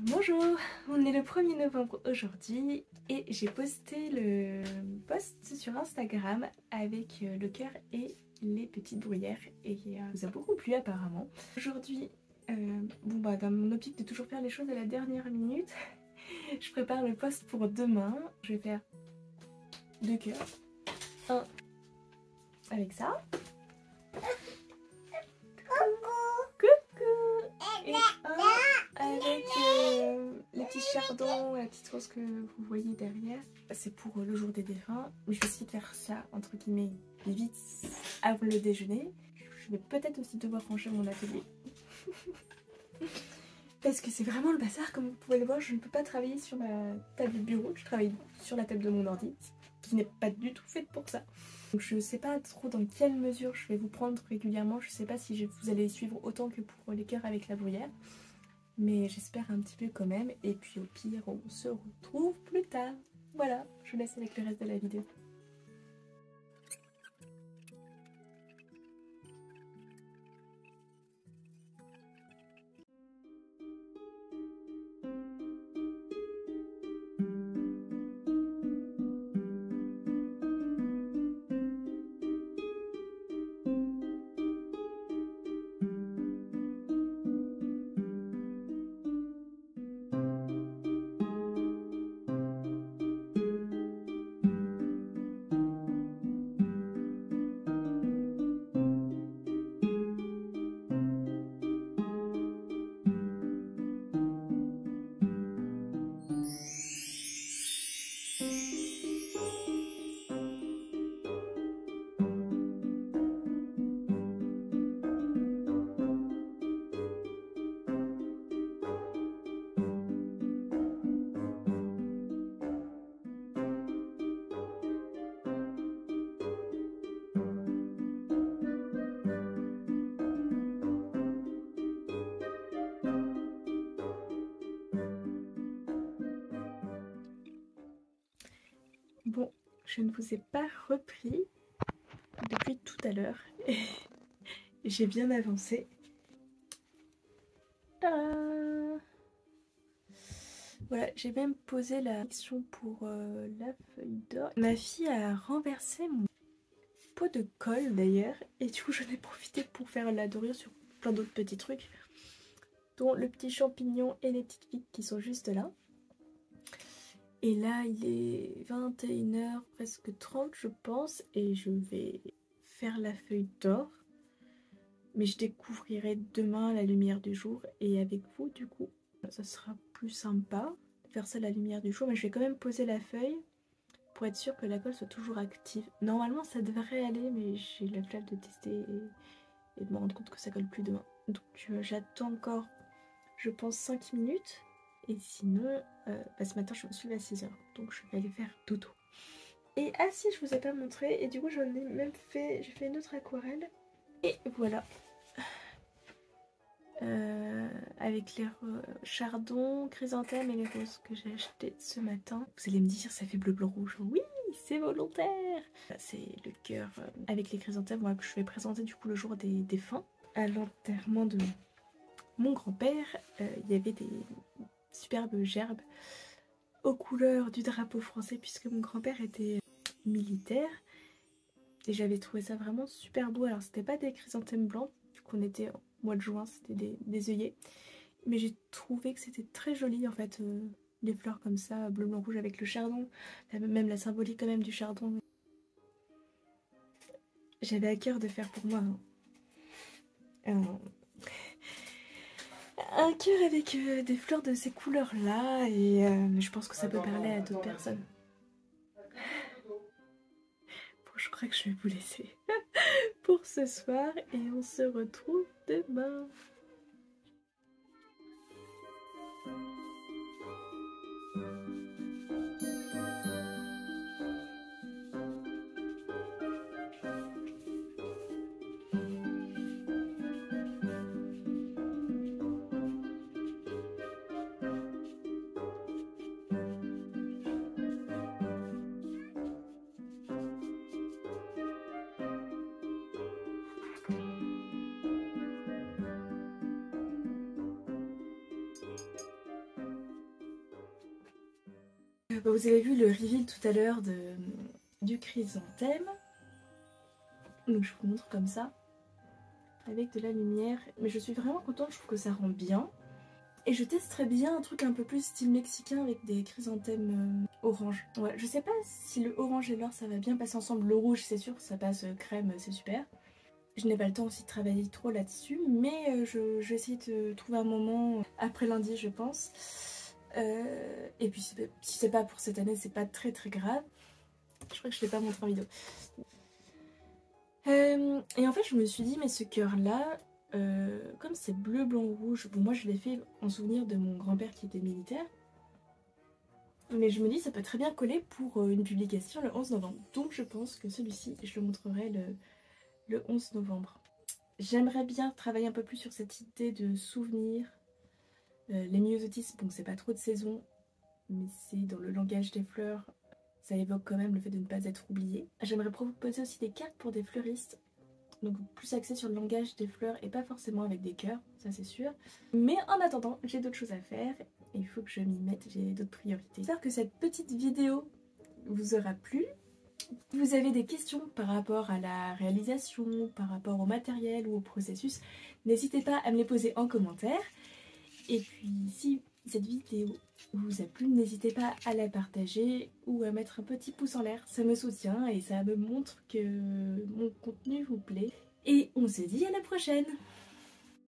Bonjour, on est le 1er novembre aujourd'hui et j'ai posté le post sur Instagram avec le cœur et les petites bruyères et ça vous a beaucoup plu apparemment. Aujourd'hui, dans mon optique de toujours faire les choses à la dernière minute, je prépare le post pour demain. Je vais faire 2 cœurs, un avec ça. Et un avec les petits chardons, la petite rose que vous voyez derrière. C'est pour le jour des défunts. Mais je vais essayer de faire ça entre guillemets vite avant le déjeuner. Je vais peut-être aussi devoir ranger mon atelier. Parce que c'est vraiment le bazar, comme vous pouvez le voir. Je ne peux pas travailler sur ma table de bureau. Je travaille sur la table de mon ordi, qui n'est pas du tout faite pour ça. Donc je ne sais pas trop dans quelle mesure je vais vous prendre régulièrement. Je ne sais pas si vous allez suivre autant que pour les cœurs avec la bruyère. Mais j'espère un petit peu quand même. Et puis au pire, on se retrouve plus tard. Voilà, je vous laisse avec le reste de la vidéo. Bon, je ne vous ai pas repris depuis tout à l'heure. J'ai bien avancé. Tadam! Voilà, j'ai même posé la action pour la feuille d'or. Ma fille a renversé mon pot de colle d'ailleurs. Et du coup, j'en ai profité pour faire la dorure sur plein d'autres petits trucs. Dont le petit champignon et les petites figues qui sont juste là. Et là, il est 21h, presque 30 je pense. Et je vais faire la feuille d'or. Mais je découvrirai demain la lumière du jour. Et avec vous, du coup, ça sera plus sympa de faire ça à la lumière du jour. Mais je vais quand même poser la feuille pour être sûre que la colle soit toujours active. Normalement, ça devrait aller, mais j'ai la flemme de tester et de me rendre compte que ça colle plus demain. Donc j'attends encore, je pense, 5 minutes. Et sinon, ce matin, je me suis levée à 6h. Donc je vais aller faire dodo. Et ah si, je vous ai pas montré. Et du coup, j'en ai même fait, j'ai fait une autre aquarelle. Et voilà. Avec les chardons, chrysanthèmes et les roses que j'ai acheté ce matin. Vous allez me dire, ça fait bleu, blanc, rouge. Oui, c'est volontaire. C'est le cœur avec les chrysanthèmes, moi, que je vais présenter du coup le jour des défunts. À l'enterrement de mon grand-père, il y avait des superbes gerbes aux couleurs du drapeau français puisque mon grand-père était militaire. Et j'avais trouvé ça vraiment super beau. Alors c'était pas des chrysanthèmes blancs, vu qu'on était au mois de juin, c'était des œillets. Mais j'ai trouvé que c'était très joli en fait, les fleurs comme ça, bleu, blanc, rouge avec le chardon. Même la symbolique quand même du chardon. J'avais à cœur de faire pour moi un cœur avec des fleurs de ces couleurs là. Et je pense que ça peut parler à d'autres personnes. Bon, je crois que je vais vous laisser pour ce soir et on se retrouve demain. Vous avez vu le reveal tout à l'heure du chrysanthème. Donc je vous montre comme ça, avec de la lumière. Mais je suis vraiment contente, je trouve que ça rend bien. Et je testerais bien un truc un peu plus style mexicain avec des chrysanthèmes orange. Ouais, je sais pas si le orange et l'or ça va bien passer ensemble. Le rouge c'est sûr, ça passe crème, c'est super. Je n'ai pas le temps aussi de travailler trop là-dessus, mais je vais essayer de trouver un moment après lundi je pense. Et puis si c'est pas pour cette année, c'est pas très grave. Je crois que je l'ai pas montré en vidéo. Et en fait je me suis dit mais ce cœur là, comme c'est bleu, blanc, rouge, bon moi je l'ai fait en souvenir de mon grand-père qui était militaire. Mais je me dis ça peut très bien coller pour une publication le 11 novembre. Donc je pense que celui-ci je le montrerai le 11 novembre. J'aimerais bien travailler un peu plus sur cette idée de souvenirs. Les myosotis, bon c'est pas trop de saison, mais c'est dans le langage des fleurs, ça évoque quand même le fait de ne pas être oublié. J'aimerais proposer aussi des cartes pour des fleuristes, donc plus axées sur le langage des fleurs et pas forcément avec des cœurs, ça c'est sûr. Mais en attendant, j'ai d'autres choses à faire et il faut que je m'y mette, j'ai d'autres priorités. J'espère que cette petite vidéo vous aura plu. Si vous avez des questions par rapport à la réalisation, par rapport au matériel ou au processus, n'hésitez pas à me les poser en commentaire. Et puis si cette vidéo vous a plu, n'hésitez pas à la partager ou à mettre un petit pouce en l'air. Ça me soutient et ça me montre que mon contenu vous plaît. Et on se dit à la prochaine!